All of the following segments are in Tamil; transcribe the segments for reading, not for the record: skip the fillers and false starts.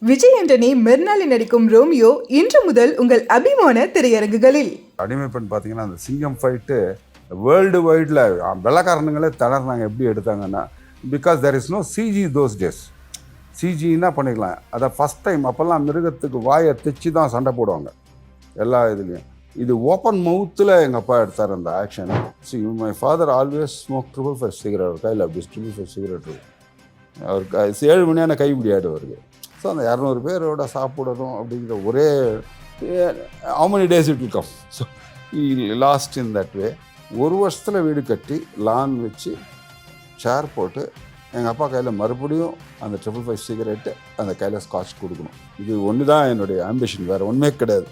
விஜய் ஆண்டனி மெர்னாலி நடிக்கும் ரோமியோ இன்று முதல் உங்கள் அபிமான திரையரங்குகளில். அடிமை பெண் பார்த்தீங்கன்னா அந்த சிங்கம் ஃபைட்டு வேர்ல்டு வைடில் வெள்ளக்காரனுங்களே திணறாங்க. எப்படி எடுத்தாங்கன்னா because there is no CG those days. சிஜின்னா பண்ணிக்கலாம். அதை ஃபஸ்ட் டைம் அப்போல்லாம் மிருகத்துக்கு வாயை தைச்சி தான் சண்டை போடுவாங்க எல்லா இதுலேயும். இது ஓப்பன் மவுத்தில் எங்கள் அப்பா எடுத்தார் அந்த action. See my father always smoke triple five cigarette. அவர் கையில் அப்படி ட்ரிபிள் ஃபைவ் சிகரெட் இருக்கும். அவருக்கு 7 மணியான கைப்பிடி ஆடுவாருக்கு. ஸோ அந்த 200 பேரோட சாப்பிடணும் அப்படிங்கிற ஒரே how many days it will come. So last in that way. ஒரு வருஷத்தில் வீடு கட்டி லான் வச்சு சேர் போட்டு எங்கள் அப்பா கையில் மறுபடியும் அந்த 555 சிகரெட்டு அந்த கையில் ஸ்காட்ச் கொடுக்கணும். இது ஒன்று தான் என்னுடைய ஆம்பிஷன், வேறு ஒன்றுமே கிடையாது.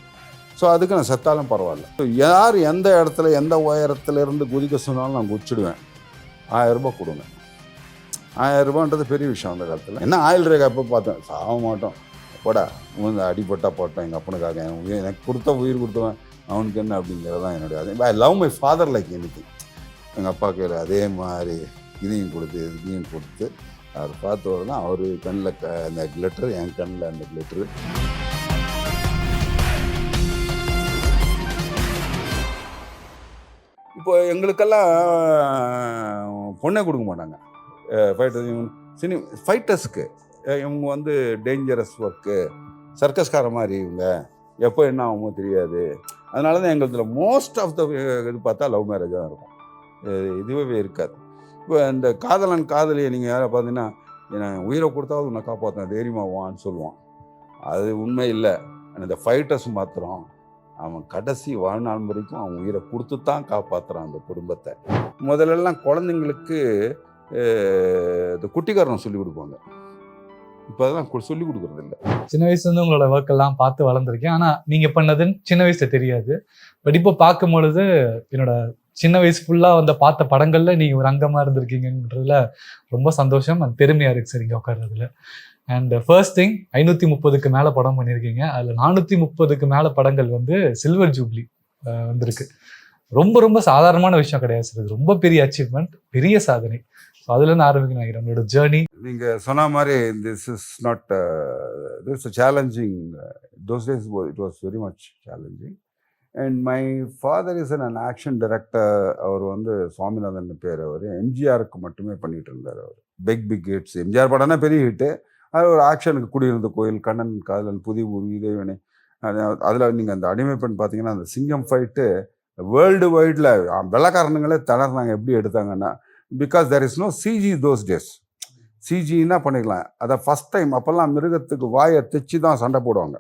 ஸோ அதுக்கு நான் செத்தாலும் பரவாயில்ல. ஸோ யார் எந்த இடத்துல எந்த உயரத்துலேருந்து குதிக்க சொன்னாலும் நான் குதிச்சுடுவேன். 1000 ரூபாய் கொடுங்க. 1000 ரூபான்றது பெரிய விஷயம் அந்த காலத்தில். என்ன ஆயில் ரேகா எப்போ பார்த்தேன், சாக மாட்டோம் போடா வந்து அடிப்பட்டால் போட்டோம் எங்கள் அப்பனுக்காக. எனக்கு கொடுத்த உயிர் கொடுத்தவன் அவனுக்கு என்ன அப்படிங்கிறது தான் என்னுடைய. அதே I love my father like எனக்கு. எங்கள் அப்பா கையில் அதே மாதிரி இதையும் கொடுத்து இதையும் கொடுத்து அவர் பார்த்தவர் தான் அவர் கண்ணில் அந்த கிளிட்டரு, என் கண்ணில் அந்த கிளிட்டரு. இப்போ எங்களுக்கெல்லாம் பொண்ணே கொடுக்க மாட்டாங்க ஃபைட்டர்ஸுக்கு. இவங்க வந்து டேஞ்சரஸ் ஒர்க்கு, சர்க்கஸ்கார மாதிரி இவங்க, எப்போ என்ன ஆகுமோ தெரியாது. அதனால தான் எங்களுக்கு மோஸ்ட் ஆஃப் த இது பார்த்தா லவ் மேரேஜாக தான் இருக்கும். இதுவே இருக்காது. இப்போ இந்த காதலன் காதலியை நீங்கள் யாரை பார்த்தீங்கன்னா நான் உயிரை கொடுத்தாவது உன்னை காப்பாற்றின தைரியமாக வான்னு சொல்லுவான். அது உண்மை இல்லை. இந்த ஃபைட்டர்ஸ் மாத்திரம் அவன் கடைசி வாழ்நாள் வரைக்கும் அவன் உயிரை கொடுத்து தான் காப்பாற்றுறான் அந்த குடும்பத்தை. முதல்லலாம் குழந்தைங்களுக்கு இந்த குட்டிக்காரனை சொல்லிக் கொடுப்பாங்க. இப்போ அதெல்லாம் சொல்லிக் கொடுக்குறது இல்லை. சின்ன வயசுலேருந்து உங்களோட ஒர்க்கெல்லாம் பார்த்து வளர்ந்துருக்கேன். ஆனால் நீங்கள் பண்ணதுன்னு சின்ன வயசில் தெரியாது. பட் இப்போ பார்க்கும் பொழுது என்னோட சின்ன வயசு ஃபுல்லாக வந்து பார்த்த படங்களில் நீங்கள் ஒரு அங்கமாக இருந்திருக்கீங்கன்றதுல ரொம்ப சந்தோஷம் அண்ட் பெருமையாக இருக்குது சார் இங்கே உட்கார்றதுல. அண்ட் ஃபர்ஸ்ட் திங் 530க்கு மேலே படம் பண்ணியிருக்கீங்க. அதில் 430க்கு மேலே படங்கள் வந்து சில்வர் ஜூப்ளி வந்திருக்கு. ரொம்ப ரொம்ப சாதாரணமான விஷயம் கிடையாது சார். இது ரொம்ப பெரிய அச்சீவ்மெண்ட், பெரிய சாதனை. ஸோ அதுலேருந்து ஆரம்பிக்க நினைக்கிறேன் உங்களோட ஜேர்னி. நீங்கள் சொன்ன மாதிரி this is not this challenging. Those days it was very much challenging. And my father is an action director. அவர் வந்து சுவாமிநாதன் பேர். அவர் எம்ஜிஆருக்கு மட்டுமே பண்ணிகிட்டு இருந்தார். அவர் பிக் ஹிட்ஸ். எம்ஜிஆர் படம்னா பெரிய ஹிட்டு. அது ஒரு ஆக்ஷனுக்கு குடியிருந்த கோயில், கண்ணன் காதலன், புதிய பூமி, இறைவனை. அதில் நீங்கள் அந்த அடிமை பெண் பார்த்தீங்கன்னா அந்த சிங்கம் ஃபைட்டு வேர்ல்டு வைடில் வெள்ளக்காரனுங்களே திணறாங்க. எப்படி எடுத்தாங்கன்னா because there is no CG those days. சிஜின்னா பண்ணிக்கலாம். அதை ஃபஸ்ட் டைம் அப்போல்லாம் மிருகத்துக்கு வாயை தைச்சி தான் சண்டை போடுவாங்க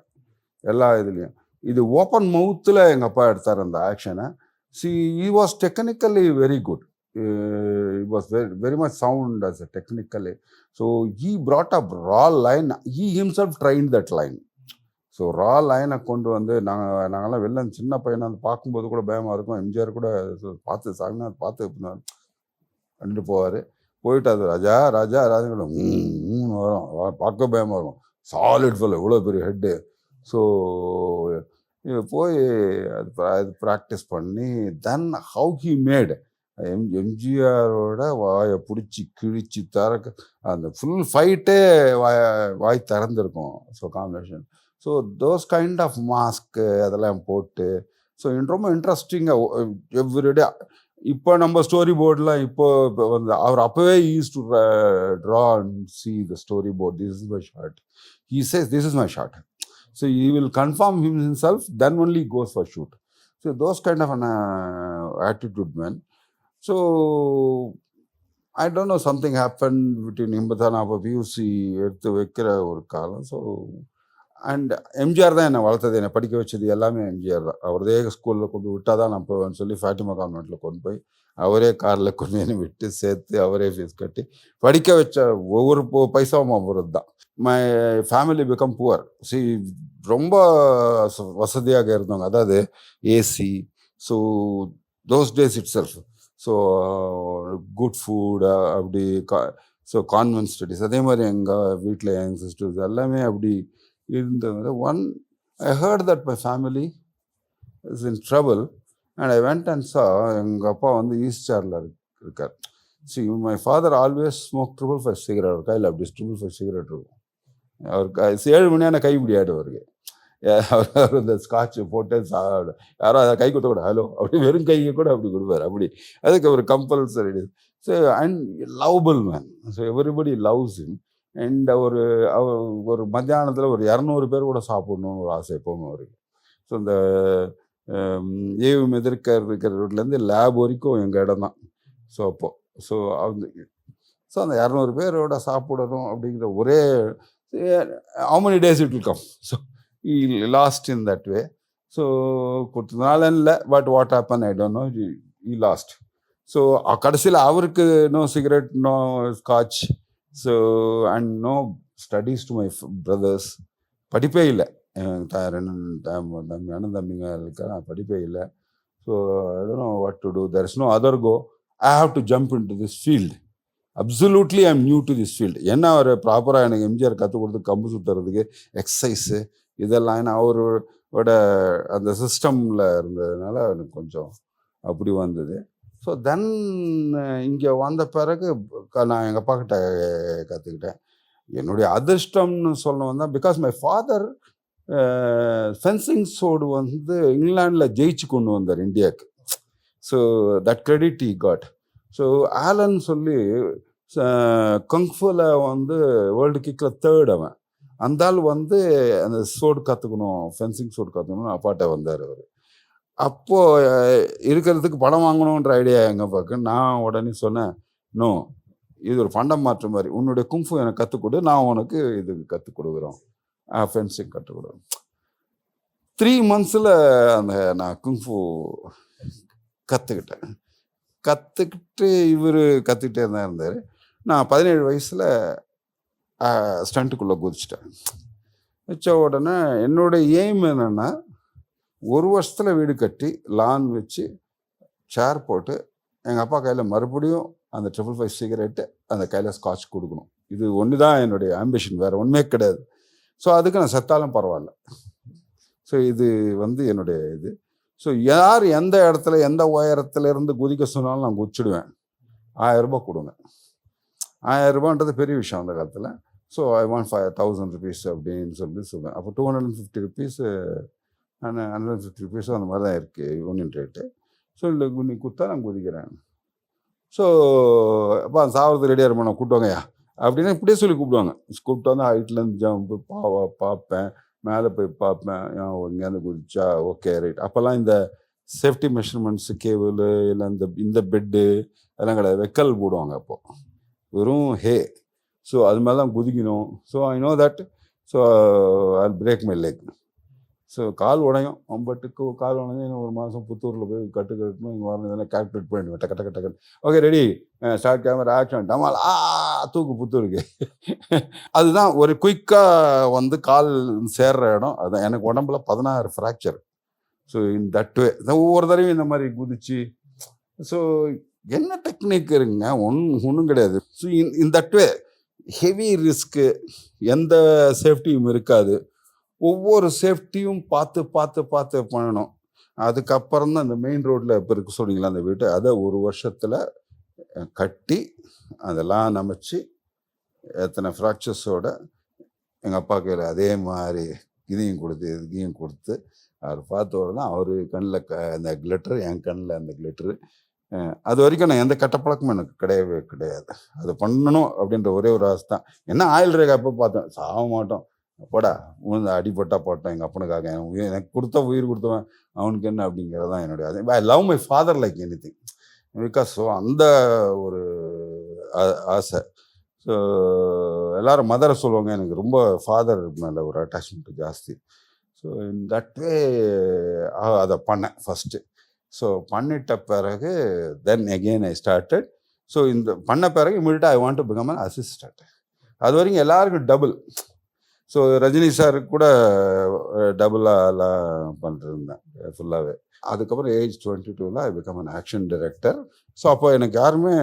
எல்லா இதுலேயும். இது ஓப்பன் மவுத்தில் எங்கள் அப்பா எடுத்தார் அந்த ஆக்ஷனை. he was technically very good. He was very much sound as a technically. So he brought up raw line. He himself trained that line. So ரா லைனை கொண்டு வந்து நாங்கள்லாம் வெளில சின்ன பையனை வந்து பார்க்கும்போது கூட பயமாக இருக்கும். எம்ஜிஆர் கூட பார்த்து சாமிநாத் பார்த்து கண்டுட்டு போவார். போயிட்டு அது ராஜா ராஜா ராஜா மூணு வரும், பார்க்க பயமாக இருக்கும். சாலிட் ஃபுல், இவ்வளோ பெரிய ஹெட்டு. ஸோ போய் அது ப்ராக்டிஸ் பண்ணி தென் ஹவு ஹி மேட் எம்ஜிஆரோட வாயை பிடிச்சி கிழிச்சு திறக்க அந்த ஃபுல் ஃபைட்டே வாய் திறந்துருக்கும். So combination. So those kind of mask அதெல்லாம் போட்டு ஸோ ரொம்ப இன்ட்ரெஸ்டிங்காக எவ்ரிடே. இப்போ நம்ம ஸ்டோரி போர்டெலாம் இப்போ வந்து அவர் அப்போவே use to draw and see the story board. This is my shot. He says this is my shot. So he will confirm himself, then only goes for shoot. So those kind of an attitude man. So I don't know, something happened between him and அப்போ பியூசி எடுத்து வைக்கிற ஒரு காலம். ஸோ அண்ட் எம்ஜிஆர் தான் என்னை வளர்த்தது, என்னை படிக்க வச்சது எல்லாமே எம்ஜிஆர் தான். அவரதே ஸ்கூலில் கொண்டு விட்டால் தான் நான் போவேன்னு சொல்லி ஃபாத்திமா கான்வென்ட்டில் கொண்டு போய் அவரே காரில் கொண்டு என்னை விட்டு சேர்த்து அவரே ஃபீஸ் கட்டி படிக்க வச்ச ஒவ்வொரு பைசாவும் அவரது தான். My family become poor. ரொம்ப வசதியாக இருந்தவங்க, அதாவது AC. So those days it self. So good food அப்படி. ஸோ கான்வென்ட் ஸ்டடீஸ் அதே மாதிரி எங்கள் வீட்டில் என் சிஸ்டர்ஸ் எல்லாமே அப்படி இருந்தவங்க. I heard that my family is in trouble and I went and saw. எங்கள் அப்பா வந்து ஈஸ்ட் சாரில் இருக்கார். My father always smoke 555 cigarette. கையில் அப்படி 555 சிகரெட் இருக்கும். அவருக்கு 7 மணியான கைப்பிடி ஆகிடும் அவருக்கு. அவர் இந்த ஸ்காட்ச் போட்டு யாரோ அதை கை கொடுத்த கூட ஹலோ அப்படி வெறும் கையை கூட அப்படி கொடுப்பாரு. அப்படி அதுக்கு ஒரு compulsory. So and lovable man. So everybody loves him. And ஒரு மத்தியானத்தில் ஒரு 200 பேர் கூட சாப்பிடணும்னு ஒரு ஆசை எப்போவுமே அவருக்கு. ஸோ இந்த ஏவு எதிர்க்க இருக்கிற ரோட்லேருந்து லேப் வரைக்கும் எங்கள் இடம் தான். ஸோ அந்த 200 பேரோட சாப்பிடணும் அப்படிங்கிற ஒரே how many days it will come. So he lost in that way. So கொடுத்ததுனால இல்லை, but what happen I don't know, he lost. So கடைசியில் அவருக்கு no cigarette, no scotch, so and no studies to my brothers. படிப்பே இல்லை. அண்ணன் தம்பிங்களுக்கு படிப்பே இல்லை. So I don't know what to do. There is no other go. I have to jump into this field. Absolutely I am new to this field. ஏன்னா அவர் ப்ராப்பராக எனக்கு எம்ஜிஆர் கற்றுக் கொடுத்து கம்பு சுற்றுறதுக்கு எக்ஸசைஸு இதெல்லாம், ஏன்னா அவரோட அந்த சிஸ்டமில் இருந்ததுனால எனக்கு கொஞ்சம் அப்படி வந்தது. ஸோ தென் இங்கே வந்த பிறகு நான் எங்கள் அப்பா கிட்ட கற்றுக்கிட்டேன். என்னுடைய அதிர்ஷ்டம்னு சொல்ல வந்தேன். Because my father fencing sword வந்து இங்கிலாண்டில் ஜெயிச்சு கொண்டு வந்தார் இந்தியாவுக்கு. So that credit he got. So Alan சொல்லி கங்ஃபுல வந்து வேர்ல்டு கிக்கில் 3rd அவன். அந்த ஆள் வந்து அந்த சோடு கற்றுக்கணும், ஃபென்சிங் சோடு கற்றுக்கணும்னு அப்பாட்ட வந்தார் அவர். அப்போது இருக்கிறதுக்கு பணம் வாங்கணுன்ற ஐடியா எங்கள் அப்பாவுக்கு. நான் உடனே சொன்னேன், நோ, இது ஒரு பண்டம் மாற்று மாதிரி. உன்னுடைய குங்ஃபு எனக்கு கற்றுக் கொடு, நான் உனக்கு இது கற்றுக் கொடுக்குறோம், ஃபென்சிங் கற்றுக் கொடுக்குறோம். 3 months நான் குங்ஃபு கற்றுக்கிட்டு இவர் கற்றுக்கிட்டே தான் இருந்தார். நான் 17 வயசில் ஸ்டண்ட்டுக்குள்ளே குதிச்சிட்டேன். வச்ச உடனே என்னோடய எய்ம் என்னென்னா, 1 வருஷத்தில் வீடு கட்டி லான் வச்சு சேர் போட்டு எங்கள் அப்பா கையில் மறுபடியும் அந்த 555 சிகரெட்டு, அந்த கையில் ஸ்காட்ச் கொடுக்கணும். இது ஒன்று தான் என்னுடைய ஆம்பிஷன், வேறு ஒன்றுமே கிடையாது. ஸோ அதுக்கு நான் செத்தாலும் பரவாயில்ல. ஸோ இது வந்து என்னுடைய இது. ஸோ யார் எந்த இடத்துல எந்த உயரத்துலேருந்து குதிக்க சொன்னாலும் நான் குதிச்சிடுவேன். 1000 ரூபாய் கொடுங்க. 1000 ரூபான்றது பெரிய விஷயம் அந்த காலத்தில். ஸோ ஐ வாண்ட் 5000 rupees அப்படின்னு சொல்லுவேன். அப்போ 250 rupees, 150 rupees அந்த மாதிரி தான் இருக்குது யூனியன் ரேட்டு. ஸோ இல்லை நீ கொடுத்தா நான் குதிக்கிறேன். ஸோ அப்போ சாவறது ரெடியாக இருப்பேன், நான் கூப்பிட்டுவாங்கய்யா அப்படின்னா இப்படியே சொல்லி கூப்பிடுவாங்க. கூப்பிட்டு வந்து ஹைட்லேருந்து ஜம்ப்பு பார்ப்பேன், மேலே போய் பார்ப்பேன், எங்கேயாவது குதிச்சா ஓகே ரைட். அப்போல்லாம் இந்த சேஃப்டி மெஷர்மெண்ட்ஸு கேபிள் இல்லை இந்த பெட்டு அதெல்லாம் கிடையாது, வெக்கல் போடுவாங்க அப்போது, வெறும் ஹே. ஸோ அது மாதிரி தான் குதிக்கணும். So I know that. So I break my leg. So கால் உடையும், பட்டுக்கு கால் உடஞ்சி இன்னும் 1 மாதம் புத்தூரில் போய் கட்டணும். இங்கே வரணும், இதெல்லாம் கால்குலேட் பண்ணிடுவேன். டக்கு okay ready, start camera action, டமால் தூக்கு புத்தூருக்கு. அதுதான் ஒரு குயிக்காக வந்து கால் சேர்ற இடம். அதுதான் எனக்கு உடம்புல 16 fracture. So in that way ஒவ்வொரு தடவையும் இந்த மாதிரி குதிச்சு. ஸோ என்ன டெக்னிக் இருக்குங்க, ஒன்றும் கிடையாது. So in that way heavy risk, எந்த சேஃப்டியும் இருக்காது. ஒவ்வொரு சேஃப்டியும் பார்த்து பண்ணணும். அதுக்கப்புறம் தான் இந்த மெயின் ரோட்டில் இப்போ இருக்க சொன்னீங்களா அந்த வீட்டை, அதை 1 வருஷத்தில் கட்டி அதெல்லாம் அமைச்சு எத்தனை ஃப்ராக்சர்ஸோட எங்கள் அப்பா கையில் அதே மாதிரி இதையும் கொடுத்து அவர் பார்த்து வரதான். அவர் கண்ணில் அந்த கிளிட்டர், என் கண்ணில் அந்த கிளிட்டரு. அது வரைக்கும் நான் எந்த கெட்ட பழக்கமும் எனக்கு கிடையவே கிடையாது. அது பண்ணணும் அப்படின்ற ஒரே ஒரு ஆசை தான். என்ன ஆயில் ரேகா அப்போ பார்த்தேன், சாக மாட்டோம் போடா, உழுந்து அடிப்பட்டா போட்டேன் எங்கள் அப்பனுக்காக, எனக்கு உயிர் கொடுத்தவன் அவனுக்கு என்ன அப்படிங்கிறதான் என்னுடைய அது. I love my father like anything. Because so அந்த ஒரு ஆசை. ஸோ எல்லாரும் மதரை சொல்லுவாங்க, எனக்கு ரொம்ப ஃபாதர் மேலே ஒரு அட்டாச்மெண்ட் ஜாஸ்தி. ஸோ இன் தட் வே அதை பண்ணேன் ஃபஸ்ட்டு. ஸோ பண்ணிட்ட பிறகு then again I started. So இந்த பண்ண பிறகு இமீடியட்டாக I want to become an assistant. அது வரைக்கும் எல்லாருக்கும் டபுள். ஸோ ரஜினி சார் கூட டபுளாலாம் பண்ணிருந்தேன் ஃபுல்லாகவே. அதுக்கப்புறம் age 22 I become an action director. So அப்போ எனக்கு யாருமே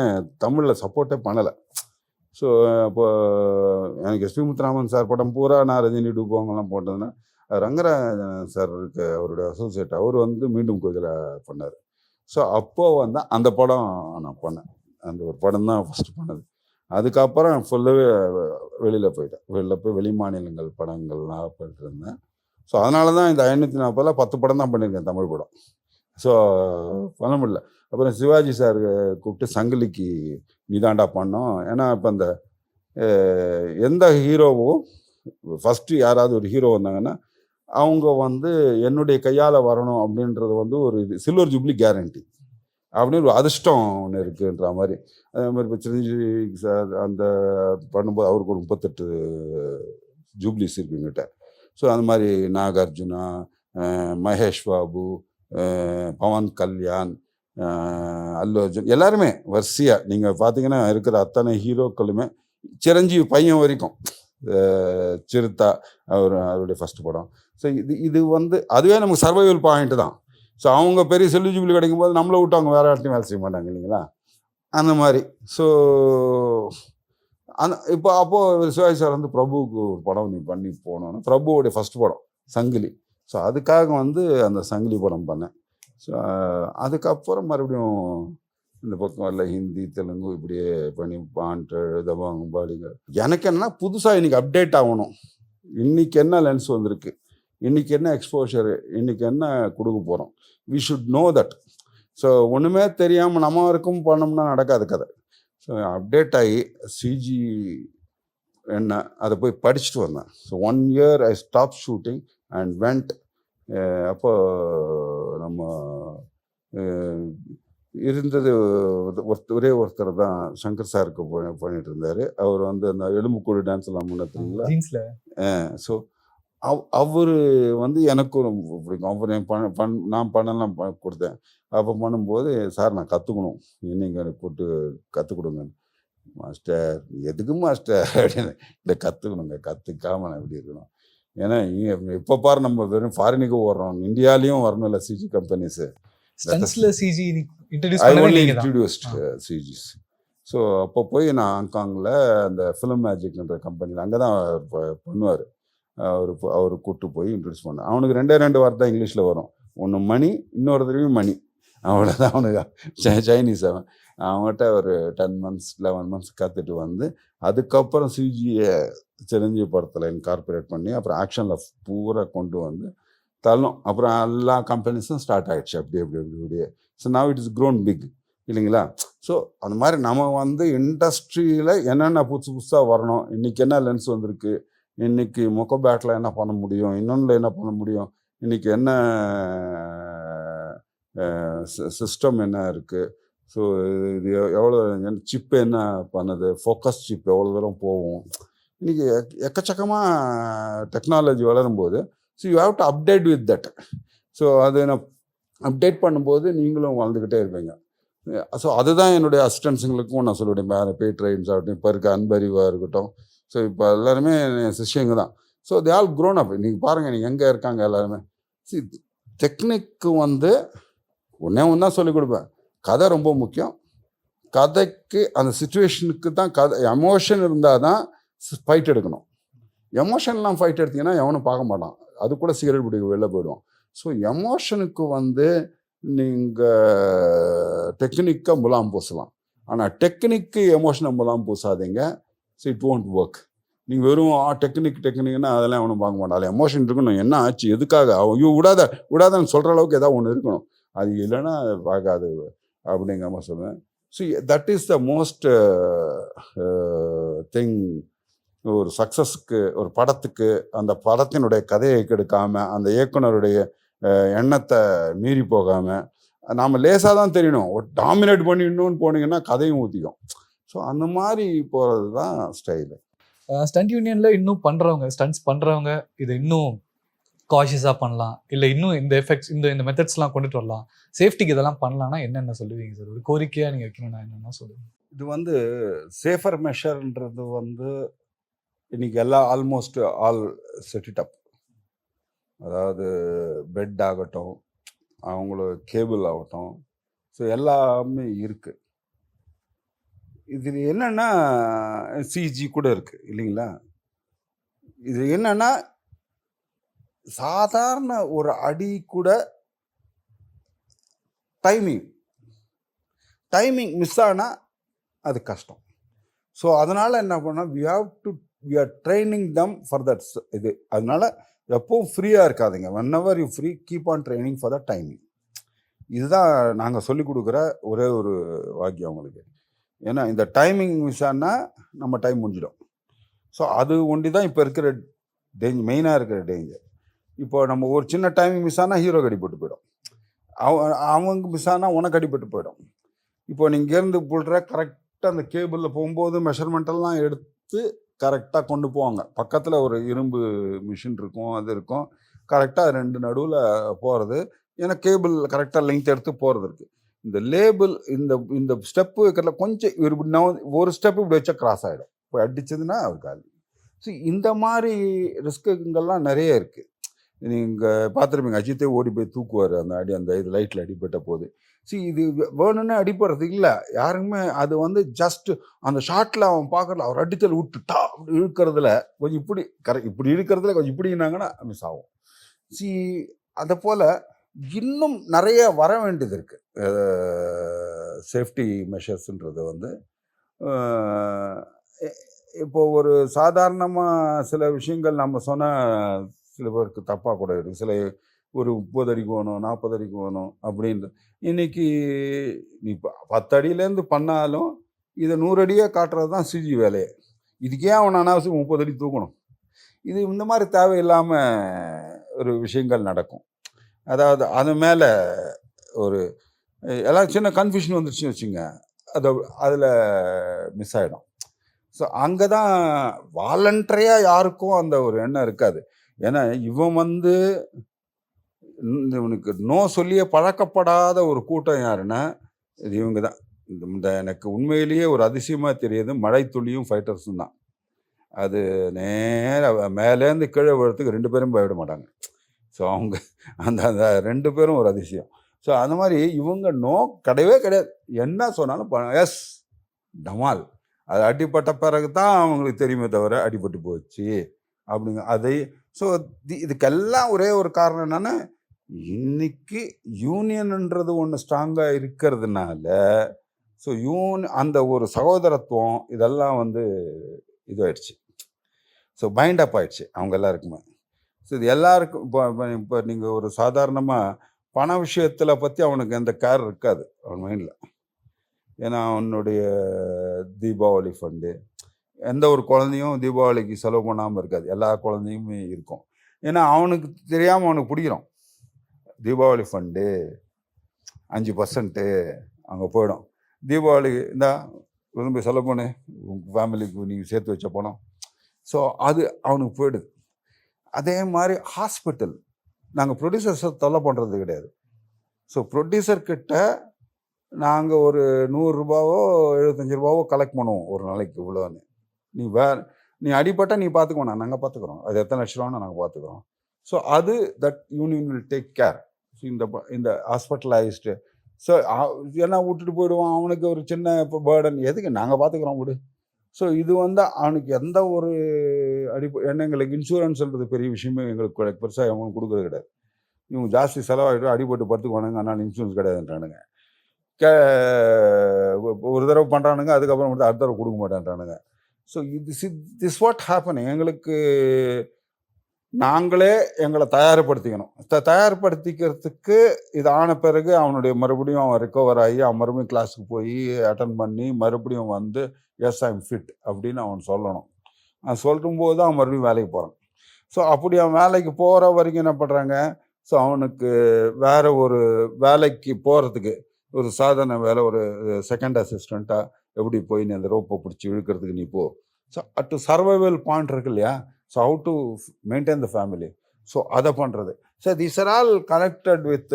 தமிழில் சப்போர்ட்டே பண்ணலை. ஸோ அப்போ எனக்கு எஸ்பி முத்துராமன் சார் படம் பூரா நான் ரஜினி டூபோங்கெல்லாம் போட்டதுன்னா, ரங்கராஜன் சார் இருக்கு அவருடைய அசோசியேட், அவர் வந்து மீண்டும் கோயிலில் பண்ணார். ஸோ அப்போது வந்து அந்த படம் நான் பண்ணேன். அந்த ஒரு படம் தான் ஃபஸ்ட்டு பண்ணது. அதுக்கப்புறம் ஃபுல்லாகவே வெளியில் போயிட்டேன். வெளியில் போய் வெளி மாநிலங்கள் படங்கள்லாம் போயிட்டு இருந்தேன். ஸோ அதனால தான் இந்த 540 10 படம் தான் பண்ணியிருக்கேன், தமிழ் படம். ஸோ பண்ண முடியல. அப்புறம் சிவாஜி சார் கூப்பிட்டு சங்கிலிக்கு நீதாண்டா பண்ணோம். ஏன்னா இப்போ அந்த எந்த ஹீரோவும் ஃபஸ்ட்டு யாராவது ஒரு ஹீரோ வந்தாங்கன்னா அவங்க வந்து என்னுடைய கையால் வரணும் அப்படின்றது வந்து ஒரு இது சில்வர் ஜூப்ளி கேரண்டி அப்படின்னு ஒரு அதிர்ஷ்டம் ஒன்று இருக்குன்ற மாதிரி. அதே மாதிரி இப்போ சிரஞ்சீவி சார் அந்த பண்ணும்போது அவருக்கு ஒரு 38 ஜூப்ளிஸ் இருக்குங்கிட்ட. ஸோ அந்த மாதிரி நாகார்ஜுனா, மகேஷ் பாபு, பவன் கல்யாண், அல்லு அர்ஜுன் எல்லாருமே வரிசையாக நீங்கள் பார்த்தீங்கன்னா இருக்கிற அத்தனை ஹீரோக்களுமே சிரஞ்சீவி பையன் வரைக்கும் சிறுத்தா அவருடைய ஃபஸ்ட்டு படம். ஸோ இது வந்து அதுவே நமக்கு சர்வைவல் பாயிண்ட் தான். ஸோ அவங்க பெரிய செல்வி ஜூபிலி கிடைக்கும் போது நம்மளை விட்டு அவங்க வேறு இடத்தையும் வேலை செய்ய மாட்டாங்க இல்லைங்களா, அந்த மாதிரி. ஸோ இப்போ அப்போது சிவாஜி சார் வந்து பிரபுவுக்கு ஒரு படம் நீ பண்ணி போனோன்னா பிரபுவோடைய ஃபஸ்ட் படம் சங்கிலி. ஸோ அதுக்காக வந்து அந்த சங்கிலி படம் பண்ணேன். ஸோ அதுக்கப்புறம் மறுபடியும் இந்த பக்கம் வரல, ஹிந்தி தெலுங்கு இப்படியே பண்ணி பாண்ட்டு தபாங்க பாலிங்க. எனக்கு என்னன்னா புதுசாக இன்றைக்கி அப்டேட் ஆகணும். இன்றைக்கி என்ன லென்ஸ் வந்திருக்கு, இன்றைக்கி என்ன எக்ஸ்போஷரு, இன்றைக்கி என்ன கொடுக்க போகிறோம், we should know that. So ஒன்றுமே தெரியாமல் நம்ம வரைக்கும் பண்ணோம்னா நடக்காது கதை. ஸோ அப்டேட் ஆகி சிஜி என்ன அதை போய் படிச்சுட்டு வந்தேன். So 1 year I stop shooting and went. அப்போ நம்ம இருந்தது ஒரே ஒருத்தர் தான் சங்கர் சாருக்கு பண்ணிட்டு இருந்தார். அவர் வந்து அந்த எலும்புக்கூடு டான்ஸ் எல்லாம் முன்னத்துங்களா. ஸோ அவர் வந்து எனக்கும் ரொம்ப பிடிக்கும். அவர் நான் பண்ணலாம் கொடுத்தேன். அப்போ பண்ணும்போது சார் நான் கற்றுக்கணும், நீங்கள் எனக்கு கூப்பிட்டு கற்றுக் கொடுங்க. மாஸ்டர் எதுக்கு மாஸ்டர் அப்படின்னு, இந்த கற்றுக்கணுங்க, கற்றுக்காமல் நான் எப்படி இருக்கணும். ஏன்னா இப்போ பாரு நம்ம வெறும் ஃபாரினுக்கு ஓடுறோம், இந்தியாலையும் வரணும் இல்லை சிஜி கம்பெனிஸு. சிஜிஸ். ஸோ அப்போ போய் நான் ஹாங்காங்கில் அந்த ஃபிலிம் மேஜிக்ன்ற கம்பெனியில் அங்கே தான் பண்ணுவார். அவர் கூப்பிட்டு போய் இன்ட்ரடியூஸ் பண்ணேன். அவனுக்கு 2 வார்த்தை தான் இங்கிலீஷில் வரும். ஒன்று மணி, இன்னொரு தடவையும் மணி. அவ்வளோதான் அவனுக்கு சைனீஸ். அவன்கிட்ட ஒரு 10 months 11 months கற்றுட்டு வந்து அதுக்கப்புறம் சிஜியை சிரஞ்சீவி படத்தில் இன்கார்பரேட் பண்ணி அப்புறம் ஆக்ஷனில் பூரா கொண்டு வந்து தள்ளும். அப்புறம் எல்லா கம்பெனிஸும் ஸ்டார்ட் ஆகிடுச்சு அப்படியே. So now it is grown big இல்லைங்களா. ஸோ அந்த மாதிரி நம்ம வந்து இண்டஸ்ட்ரியில் என்னென்ன புதுசாக வரணும், இன்றைக்கி என்ன லென்ஸ் வந்திருக்கு, இன்றைக்கி மொக்கபேட்டில் என்ன பண்ண முடியும், இன்னொன்றில் என்ன பண்ண முடியும், இன்றைக்கி என்ன சிஸ்டம் என்ன இருக்குது, ஸோ இது எவ்வளோ சிப்பு என்ன பண்ணுது, ஃபோக்கஸ் சிப் எவ்வளோ தூரம் போகும். இன்றைக்கி எக்கச்சக்கமாக டெக்னாலஜி வளரும்போது so you have to update with that. So அது நான் அப்டேட் பண்ணும்போது நீங்களும் வளர்ந்துக்கிட்டே இருப்பீங்க. ஸோ அதுதான் என்னுடைய அசிஸ்டன்ஸுங்களுக்கும் நான் சொல்லுவேன். பெய்ட் ரைன்ஸ் ஆகட்டும், இப்போ இருக்க அன்பறிவாக இருக்கட்டும். ஸோ இப்போ எல்லாருமே சிஷ்யங்க தான். So they all grown up. நீங்கள் பாருங்கள், நீங்கள் எங்கே இருக்காங்க எல்லாருமே. டெக்னிக்கு வந்து ஒன்றே ஒன்று தான் சொல்லிக் கொடுப்பேன். கதை ரொம்ப முக்கியம். கதைக்கு அந்த சுச்சுவேஷனுக்கு தான் கதை. எமோஷன் இருந்தால் தான் ஃபைட் எடுக்கணும். எமோஷன்லாம் ஃபைட் எடுத்திங்கன்னா எவனும் பார்க்க மாட்டான். அது கூட சிகரெட் பிடிக்க வெளில போயிடுவோம். ஸோ எமோஷனுக்கு வந்து நீங்கள் டெக்னிக்காக முலாம் பூசலாம். ஆனால் டெக்னிக்கு எமோஷனை முலாம் பூசாதீங்க. So it won't work. நீங்கள் வெறும் டெக்னிக்னா அதெல்லாம் ஒன்றும் பார்க்க மாட்டாங்க. அதில் எமோஷன் இருக்கணும். என்ன ஆச்சு, எதுக்காக, ஐயோ விடாதன்னு சொல்கிற அளவுக்கு ஏதாவது ஒன்று இருக்கணும். அது இல்லைன்னா பார்க்காது அப்படிங்கிற மாதிரி சொல்லுவேன். So that is the most thing. ஒரு சக்ஸஸ்க்கு, ஒரு படத்துக்கு அந்த படத்தினுடைய கதையை கெடுக்காமல், அந்த இயக்குனருடைய எண்ணத்தை மீறி போகாமல், நாம் லேசாக தான் தெரியணும். டாமினேட் பண்ணிடணும்னு போனீங்கன்னா கதையும் ஊற்றிக்கும். ஸோ அந்த மாதிரி போகிறது தான் ஸ்டைலு. ஸ்டண்ட் யூனியனில் இன்னும் ஸ்டண்ட்ஸ் பண்ணுறவங்க இதை இன்னும் காஷியஸாக பண்ணலாம், இல்லை இன்னும் இந்த எஃபெக்ட்ஸ் இந்த மெத்தட்ஸ்லாம் கொண்டுட்டு வரலாம், சேஃப்டிக்கு இதெல்லாம் பண்ணலான்னா என்னென்ன சொல்லுவீங்க சார்? ஒரு கோரிக்கையாக நீங்கள் வைக்கணும்னா என்னென்னா சொல்லுவீங்க? இது வந்து சேஃபர் மெஷர்ன்றது வந்து இன்றைக்கி ஆல்மோஸ்ட் ஆல் செட் அப். அதாவது பெட் ஆகட்டும், அவங்களோட கேபிள் ஆகட்டும், ஸோ எல்லாமே இருக்குது. இதில் என்னென்னா சிஜி கூட இருக்குது இல்லைங்களா. இது என்னென்னா சாதாரண ஒரு அடி கூட டைமிங் மிஸ் ஆனால் அது கஷ்டம். ஸோ அதனால் என்ன பண்ணால் we are training them for that இது. அதனால எப்பவும் ஃப்ரீயாக இருக்காதுங்க. whenever you free keep on training for the timing. இதுதான் நாங்கள் சொல்லிக் கொடுக்குற ஒரே ஒரு வாக்கியம் அவங்களுக்கு. ஏன்னா இந்த டைமிங் மிஸ் ஆனால் நம்ம டைம் முடிஞ்சிடும். ஸோ அது ஒண்டி தான் இப்போ இருக்கிற மெயினாக இருக்கிற டேஞ்சர். இப்போ நம்ம ஒரு சின்ன டைமிங் மிஸ் ஆனால் ஹீரோக்கு அடிபட்டு போயிடும், அவங்க மிஸ் ஆனால் உனக்கு அடிபட்டு போயிடும். இப்போ நீங்கள் இங்கேருந்து போடுற கரெக்டாக அந்த கேபிளில் போகும்போது மெஷர்மெண்டெல்லாம் எடுத்து கரெக்டாக கொண்டு போவாங்க. பக்கத்தில் ஒரு இரும்பு மிஷின் இருக்கும், அது இருக்கும், கரெக்டாக 2 நடுவில் போகிறது. ஏன்னா கேபிள் கரெக்டாக லெங்த் எடுத்து போகிறது இருக்குது. இந்த லேபிள் இந்த ஸ்டெப்பு வைக்கிறதுல கொஞ்சம் ஒரு ஸ்டெப்பு இப்படி வச்சா கிராஸ் ஆகிடும், இப்போ அடிச்சதுன்னா அவர் காலி. ஸோ இந்த மாதிரி ரிஸ்க்குங்கள்லாம் நிறைய இருக்குது. நீங்கள் பார்த்துருப்பீங்க, அஜித்தே ஓடி போய் தூக்குவார் அந்த இது லைட்டில் அடிபட்ட போது. இது வேணும்னு அடிப்படுறது இல்லை யாருக்குமே. அது வந்து ஜஸ்ட் அந்த ஷாட்டில் அவன் பார்க்கறதுல அவர் அடித்தல் விட்டுட்டா அப்படி இழுக்கிறதுல கொஞ்சம் இப்படி இழுக்கிறதுல கொஞ்சம் இப்படின்னாங்கன்னா மிஸ் ஆகும். அதை போல் இன்னும் நிறைய வர வேண்டியது இருக்குது. சேஃப்டி மெஷர்ஸ்ன்றது வந்து இப்போ ஒரு சாதாரணமாக சில விஷயங்கள் நம்ம சொன்னால் சில பேருக்கு தப்பாக கூட இருக்குது. சில ஒரு 30 அடிக்கு வேணும், 40 அடிக்கு வேணும் அப்படின்றது. இன்னைக்கு நீ 10 அடியிலேருந்து பண்ணாலும் இதை 100 அடியாக காட்டுறது தான் சிஜி வேலையே. இதுக்கே அவன் அனாவசியம் 30 அடி தூக்கணும். இது இந்த மாதிரி தேவையில்லாமல் ஒரு விஷயங்கள் நடக்கும். அதாவது அது மேலே ஒரு எல்லாம் சின்ன கன்ஃபியூஷன் வந்துருச்சுன்னு வச்சுங்க, அதில் மிஸ் ஆகிடும். ஸோ அங்கே தான் வாலண்டரியாக யாருக்கும் அந்த ஒரு எண்ணம் இருக்காது. ஏன்னா இவன் வந்து இவனுக்கு நோ சொல்லியே பழக்கப்படாத ஒரு கூட்டம் யாருன்னா இது இவங்க தான். இந்த எனக்கு உண்மையிலேயே ஒரு அதிசயமாக தெரியுது, மழை துளியும் ஃபைட்டர்ஸும் தான். அது நேராக மேலேருந்து கீழே விழுறதுக்கு 2 பேரும் போயிட மாட்டாங்க. ஸோ அவங்க அந்த 2 பேரும் ஒரு அதிசயம். ஸோ அந்த மாதிரி இவங்க நோ கிடையவே கிடையாது. என்ன சொன்னாலும் எஸ் டமால். அது அடிப்பட்ட பிறகு தான் அவங்களுக்கு தெரியுமே தவிர அடிபட்டு போச்சு அப்படிங்க அதை. ஸோ இதுக்கெல்லாம் ஒரே ஒரு காரணம் என்னன்னா, இன்னைக்கு யூனியன்ன்றது ஒன்று ஸ்ட்ராங்காக இருக்கிறதுனால ஸோ அந்த ஒரு சகோதரத்துவம் இதெல்லாம் வந்து இதுவாயிடுச்சு. ஸோ பைண்ட் அப் ஆயிடுச்சு அவங்க எல்லாருக்குமே. ஸோ இது எல்லாருக்கும் இப்போ நீங்கள் ஒரு சாதாரணமாக பண விஷயத்தில் பற்றி அவனுக்கு எந்த கேர் இருக்காது அவன் மைண்டில். ஏன்னா அவனுடைய தீபாவளி ஃபண்டு, எந்த ஒரு குழந்தையும் தீபாவளிக்கு செலவு பண்ணாமல் இருக்காது, எல்லா குழந்தையுமே இருக்கும். ஏன்னா அவனுக்கு தெரியாமல் அவனுக்கு பிடிக்கிறோம். தீபாவளி ஃபண்டு 5% அங்கே போயிடும். தீபாவளி இந்தா விரும்பி செலவு பண்ணு, உங்கள் ஃபேமிலிக்கு நீங்கள் சேர்த்து வச்ச பணம். ஸோ அது அவனுக்கு போயிடுது. அதே மாதிரி ஹாஸ்பிட்டல் நாங்கள் ப்ரொடியூசர்ஸை தொல்லை பண்ணுறது கிடையாது. ஸோ ப்ரொடியூசர்கிட்ட நாங்கள் ஒரு 100 ரூபாவோ 75 ரூபாவோ கலெக்ட் பண்ணுவோம் ஒரு நாளைக்கு இவ்வளோன்னு. நீ அடிப்பட்ட நீ பார்த்துக்கோ, நாங்கள் பார்த்துக்குறோம், அது எத்தனை லட்ச ரூபான்னு நாங்கள் பார்த்துக்குறோம். ஸோ அது that union will take care. So இந்த ஹாஸ்பிட்டலைஸ்டு ஸோ ஏன்னா விட்டுட்டு போயிடுவான், அவனுக்கு ஒரு சின்ன இப்போ பேர்டன், எதுக்கு நாங்கள் பார்த்துக்குறோம் விடு. ஸோ இது வந்து அவனுக்கு எந்த ஒரு ஏன்னா எங்களுக்கு இன்சூரன்ஸ்ன்றது பெரிய விஷயமே எங்களுக்கு பெருசாக அவங்களுக்கு கொடுக்குறது கிடையாது. இவங்க ஜாஸ்தி செலவாகிடும், அடிபட்டு படுத்துக்குவானுங்க, அதனால் இன்சூரன்ஸ் கிடையாதுன்றானுங்க. ஒரு தடவை பண்ணுறானுங்க, அதுக்கப்புறம் வந்து அடுத்த தடவை கொடுக்க மாட்டேன்றானுங்க. So this what happen. எங்களுக்கு நாங்களே எங்களை தயார்படுத்திக்கணும். தயார்படுத்திக்கிறதுக்கு இது ஆன பிறகு அவனுடைய மறுபடியும் அவன் ரிகவர் ஆகி அவன் மறுபடியும் கிளாஸுக்கு போய் அட்டன் பண்ணி மறுபடியும் வந்து எஸ் ஐ எம் ஃபிட் அப்படின்னு அவன் சொல்லணும். சொல்லும்போது தான் அவன் மறுபடியும் வேலைக்கு போகிறான். ஸோ அப்படி அவன் வேலைக்கு போகிற வரைக்கும் என்ன பண்ணுறாங்க, ஸோ அவனுக்கு வேறு ஒரு வேலைக்கு போகிறதுக்கு ஒரு சாதாரண வேலை, ஒரு செகண்ட் அசிஸ்டண்ட்டாக எப்படி போய் நீ அந்த ரோப்பை பிடிச்சி இழுக்கிறதுக்கு நீ போ. ஸோ அட் சர்வைவல் பாயிண்ட் இருக்கு இல்லையா, so how to maintain the family, so அதை பண்ணுறது. So these are all connected with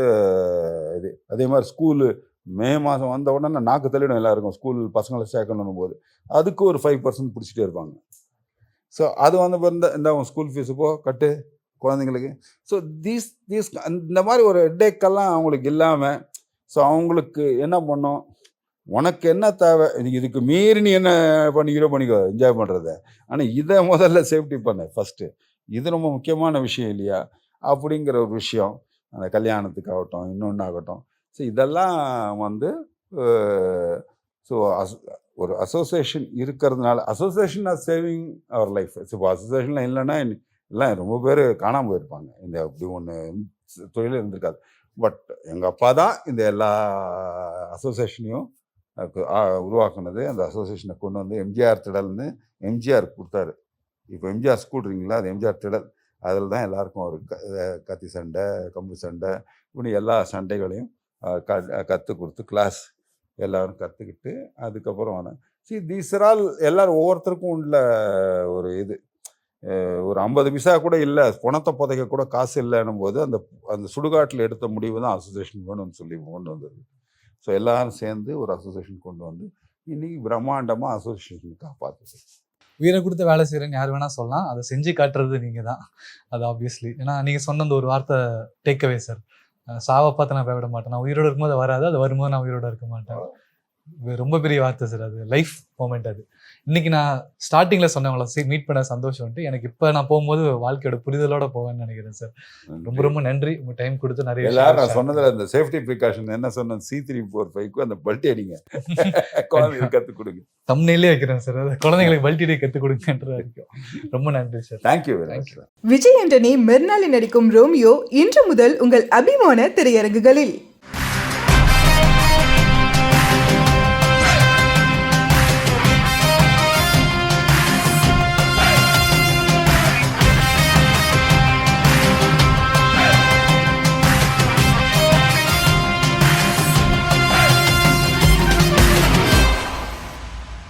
இது. அதே மாதிரி ஸ்கூலு மே மாதம் வந்த உடனே நாக்கு தள்ளிடும் எல்லாருக்கும், ஸ்கூல் பசங்களை சேர்க்கணும் போது அதுக்கு ஒரு 5% பிடிச்சிட்டே இருப்பாங்க. ஸோ அது வந்து இந்த ஸ்கூல் ஃபீஸு போ கட்டு குழந்தைங்களுக்கு. ஸோ தீஸ் இந்த மாதிரி ஒரு ஹெட்டேக்கெல்லாம் அவங்களுக்கு இல்லாமல், ஸோ அவங்களுக்கு என்ன பண்ணோம், உனக்கு என்ன தேவை, இதுக்கு மீறி நீ என்ன பண்ணிக்கோ என்ஜாய் பண்ணுறத, ஆனால் இதை முதல்ல சேஃப்டி பண்ண ஃபஸ்ட்டு. இது ரொம்ப முக்கியமான விஷயம் இல்லையா அப்படிங்கிற ஒரு விஷயம். அந்த கல்யாணத்துக்கு ஆகட்டும், இன்னொன்று ஆகட்டும். ஸோ இதெல்லாம் வந்து ஸோ ஒரு அசோசியேஷன் இருக்கிறதுனால, association are saving our life. இப்போ அசோசியேஷன்லாம் இல்லைன்னா எல்லாம் ரொம்ப பேர் காணாமல் போயிருப்பாங்க. இந்த அப்படி ஒன்று தொழில் இருந்திருக்காது. பட் எங்கள் அப்பா தான் இந்த எல்லா அசோசியேஷனையும் உருவாக்குனது. அந்த அசோசியேஷனை கொண்டு வந்து எம்ஜிஆர் திடல்னு எம்ஜிஆர் கொடுத்தாரு. இப்போ எம்ஜிஆர் ஸ்கூல் இருக்கீங்களா, அது எம்ஜிஆர் திடல். அதில் தான் எல்லாருக்கும் ஒரு கத்தி சண்டை, கம்பு சண்டை, இப்படி எல்லா சண்டைகளையும் கற்றுக் கொடுத்து கிளாஸ் எல்லோரும் கற்றுக்கிட்டு அதுக்கப்புறம் தீஸ் ஆர் ஆல் எல்லோரும் ஒவ்வொருத்தருக்கும் உள்ள ஒரு இது. ஒரு 50 பைசா கூட இல்லை, பணத்தை புதைக்க கூட காசு இல்லைன்னும் போது அந்த அந்த சுடுகாட்டில் எடுத்த முடிவு தான் அசோசியேஷன் வேணும்னு சொல்லி கொண்டு வந்தது. ஸோ எல்லாரும் சேர்ந்து ஒரு அசோசியேஷன் கொண்டு வந்து இன்னைக்கு பிரம்மாண்டமாக அசோசியேஷன் காப்பாற்றுது. உயிரை கொடுத்து வேலை செய்கிறேன்னு யார் வேணால் சொல்லலாம், அதை செஞ்சு காட்டுறது நீங்கள் தான். அது ஆப்வியஸ்லி. ஏன்னா நீங்கள் சொன்ன அந்த ஒரு வார்த்தை டேக்அவே சார், சாவை பார்த்து நான் போய்விட மாட்டேன், நான் உயிரோடு இருக்கும்போது வராது, அது வரும்போது நான் உயிரோடு இருக்க மாட்டேன். ரொம்ப பெரிய வார்த்தை சார், அது லைஃப் மொமெண்ட். அது இன்னைக்கு நான் ஸ்டார்டிங்கில் சொன்னவங்கள மீட் பண்ண சந்தோஷம் வந்துட்டு எனக்கு இப்போ நான் போகும்போது வாழ்க்கையோட புரிதலோட போவேன்னு நினைக்கிறேன் சார். ரொம்ப ரொம்ப நன்றி, உங்கள் டைம் கொடுத்து நிறைய எல்லாரும் நான் சொன்னதில் அந்த சேஃப்டி ப்ரிகாஷன் என்ன சொன்னேன், C345 அந்த பல்ட்டி அடிங்க, குழந்தைங்களுக்கு கற்றுக் கொடுங்க. தம்ப்நெயிலே வைக்கிறேன் சார், அது குழந்தைங்களுக்கு பல்ட்டி அடி கற்றுக் கொடுங்கன்ற வரைக்கும். ரொம்ப நன்றி sir. Thank you very much. Vijay Antony Mirnali நடிக்கும் ரோமியோ இன்று முதல் உங்கள் அபிமான திரையரங்குகளில்.